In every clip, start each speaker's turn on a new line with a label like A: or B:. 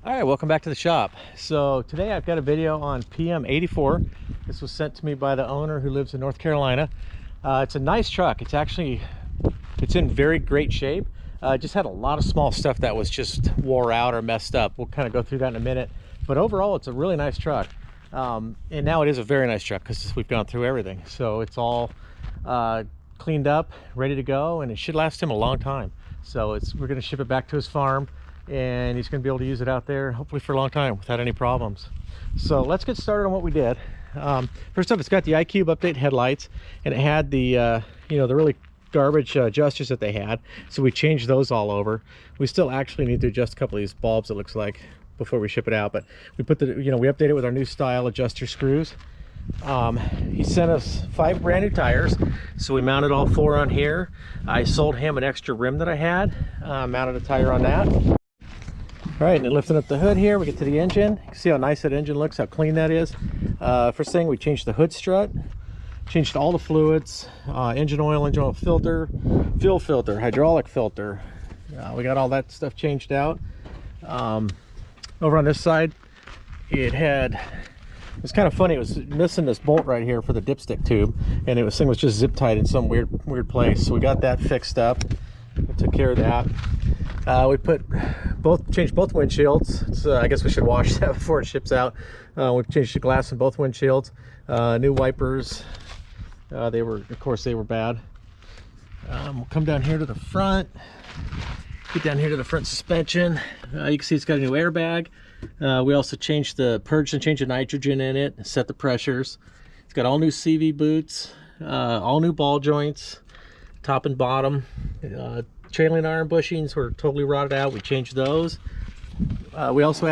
A: All right, welcome back to the shop. So today I've got a video on PM84. This was sent to me by the owner who lives in North Carolina. It's a nice truck. It's in very great shape. Just had a lot of small stuff that was just wore out or messed up. We'll kind of go through that in a minute. But overall, it's a really nice truck. And now it is a very nice truck because we've gone through everything. So it's all cleaned up, ready to go, and it should last him a long time. So we're going to ship it back to his farm, and he's going to be able to use it out there hopefully for a long time without any problems. So let's get started on what we did. First off, it's got the iCube update headlights, and it had the the really garbage adjusters that they had, so we changed those all over. We still actually need to adjust a couple of these bulbs, it looks like, before we ship it out, but we put we updated it with our new style adjuster screws. He sent us 5 brand new tires, so we mounted all 4 on here. I sold him an extra rim that I had, mounted a tire on that. All right, and then lifting up the hood here, we get to the engine. You can see how nice that engine looks, how clean that is. First thing, we changed the hood strut, changed all the fluids, engine oil filter, fuel filter, hydraulic filter. We got all that stuff changed out. Over on this side, it's kind of funny, it was missing this bolt right here for the dipstick tube, and this thing was just zip tied in some weird place. So we got that fixed up, we took care of that. We changed both windshields. So I guess we should wash that before it ships out. We changed the glass in both windshields. New wipers. They were bad. We'll come down here to the front. Get down here to the front suspension. You can see it's got a new airbag. We also changed purged and changed the nitrogen in it, set the pressures. It's got all new CV boots, all new ball joints, top and bottom. Trailing arm bushings were totally rotted out. We changed those. We also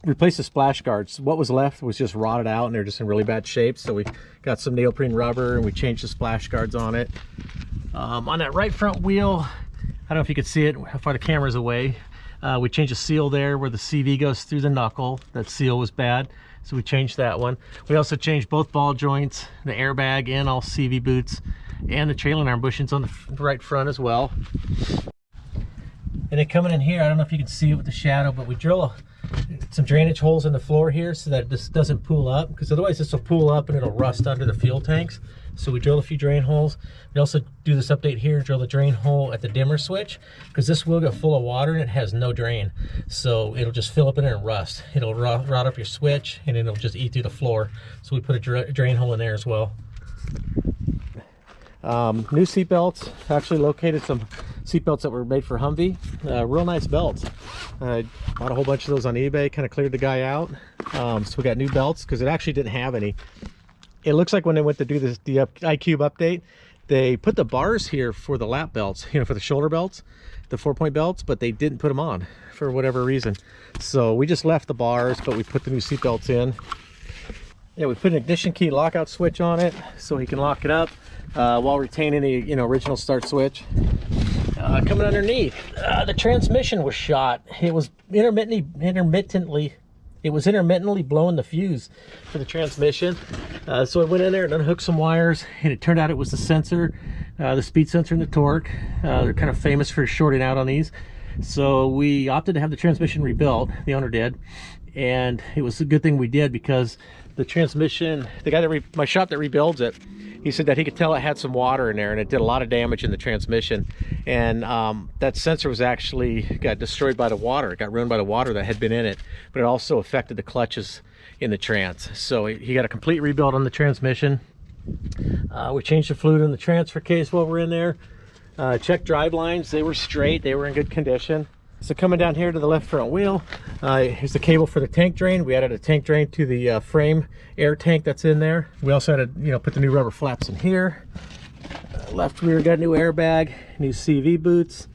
A: replaced the splash guards. What was left was just rotted out, and they're just in really bad shape. So we got some neoprene rubber, and we changed the splash guards on it. On that right front wheel, I don't know if you could see it, how far the camera's away. We changed the seal there where the CV goes through the knuckle. That seal was bad, so we changed that one. We also changed both ball joints, the airbag, and all CV boots, and the trailing arm bushings on the right front as well. And then coming in here, I don't know if you can see it with the shadow, but we drill some drainage holes in the floor here so that this doesn't pool up, because otherwise this will pool up and it'll rust under the fuel tanks. So we drill a few drain holes. We also do this update here, drill the drain hole at the dimmer switch, because this will get full of water and it has no drain. So it'll just fill up in there and rust. It'll rot up your switch, and it'll just eat through the floor. So we put a drain hole in there as well. New seat belts. Actually located some seat belts that were made for Humvee. Real nice belts. I bought a whole bunch of those on eBay, kind of cleared the guy out. So we got new belts because it actually didn't have any. It looks like when they went to do the iCube update, they put the bars here for the lap belts, for the shoulder belts, the 4-point belts, but they didn't put them on for whatever reason. So we just left the bars, but we put the new seat belts in. Yeah, we put an ignition key lockout switch on it so he can lock it up while retaining the original start switch. Coming underneath, the transmission was shot. It was intermittently blowing the fuse for the transmission. So I went in there and unhooked some wires, and it turned out it was the sensor, the speed sensor and the torque. They're kind of famous for shorting out on these. So we opted to have the transmission rebuilt, the owner did, and it was a good thing we did, because the transmission, the guy my shop that rebuilds it, he said that he could tell it had some water in there, and it did a lot of damage in the transmission. And that sensor got destroyed by the water. It got ruined by the water that had been in it, but it also affected the clutches in the trans. So he got a complete rebuild on the transmission. We changed the fluid in the transfer case while we're in there. Checked drive lines. They were straight. They were in good condition. So coming down here to the left front wheel, here's the cable for the tank drain. We added a tank drain to the frame air tank that's in there. We also had to put the new rubber flaps in here. Left rear got new airbag, new CV boots,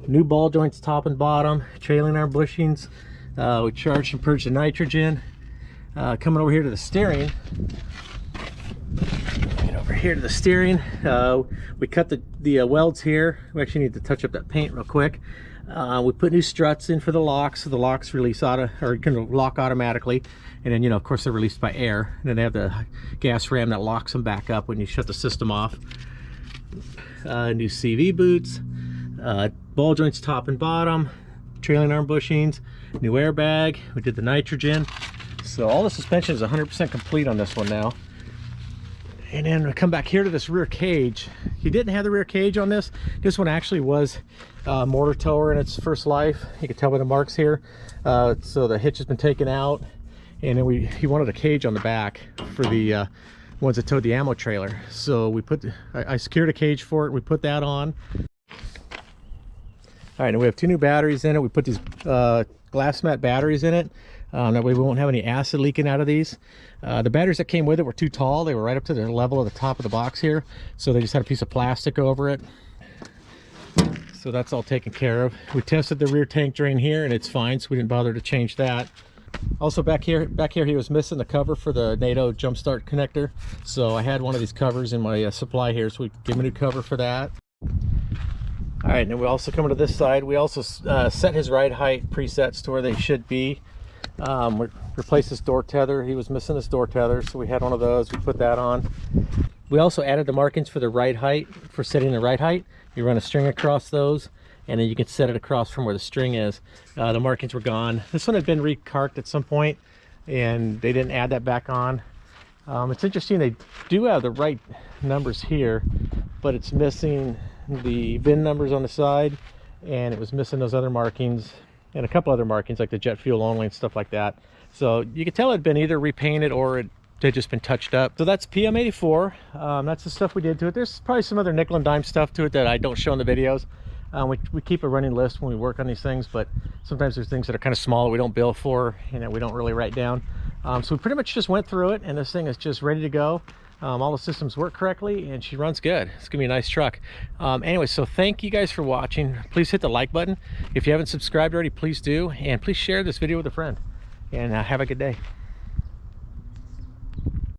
A: new ball joints top and bottom, trailing arm bushings. We charged and purged the nitrogen. Coming over here to the steering. Get over here to the steering. We cut the welds here. We actually need to touch up that paint real quick. We put new struts in for the locks, so the locks release can lock automatically, and then of course they're released by air, and then they have the gas ram that locks them back up when you shut the system off. New CV boots, ball joints top and bottom, trailing arm bushings, new airbag. We did the nitrogen. So all the suspension is 100% complete on this one now. And then we come back here to this rear cage. He didn't have the rear cage on this. This one actually was mortar tower in its first life. You can tell by the marks here. So the hitch has been taken out, and then he wanted a cage on the back for the ones that towed the ammo trailer. So we I secured a cage for it. We put that on. All right, and we have 2 new batteries in it. We put these glass mat batteries in it. That way we won't have any acid leaking out of these. The batteries that came with it were too tall. They were right up to the level of the top of the box here. So they just had a piece of plastic over it. So that's all taken care of. We tested the rear tank drain here and it's fine, so we didn't bother to change that. Also back here he was missing the cover for the NATO jump start connector. So I had one of these covers in my supply here, so we give him a new cover for that. All right, and we also come to this side. We also set his ride height presets to where they should be. We replaced this door tether. He was missing this door tether, so we had one of those. We put that on. We also added the markings for the ride height, for setting the ride height. You run a string across those, and then you can set it across from where the string is. The markings were gone. This one had been recarked at some point, and they didn't add that back on. It's interesting, they do have the right numbers here, but it's missing the VIN numbers on the side, and it was missing those other markings and a couple other markings like the jet fuel only and stuff like that. So you could tell it had been either repainted or it had just been touched up. So that's PM84. That's the stuff we did to it. There's probably some other nickel and dime stuff to it that I don't show in the videos. We keep a running list when we work on these things, but sometimes there's things that are kind of small that we don't bill for, we don't really write down. So we pretty much just went through it, and this thing is just ready to go. All the systems work correctly, and she runs good. It's gonna be a nice truck. Anyway, so thank you guys for watching. Please hit the like button. If you haven't subscribed already, please do, and please share this video with a friend, and have a good day.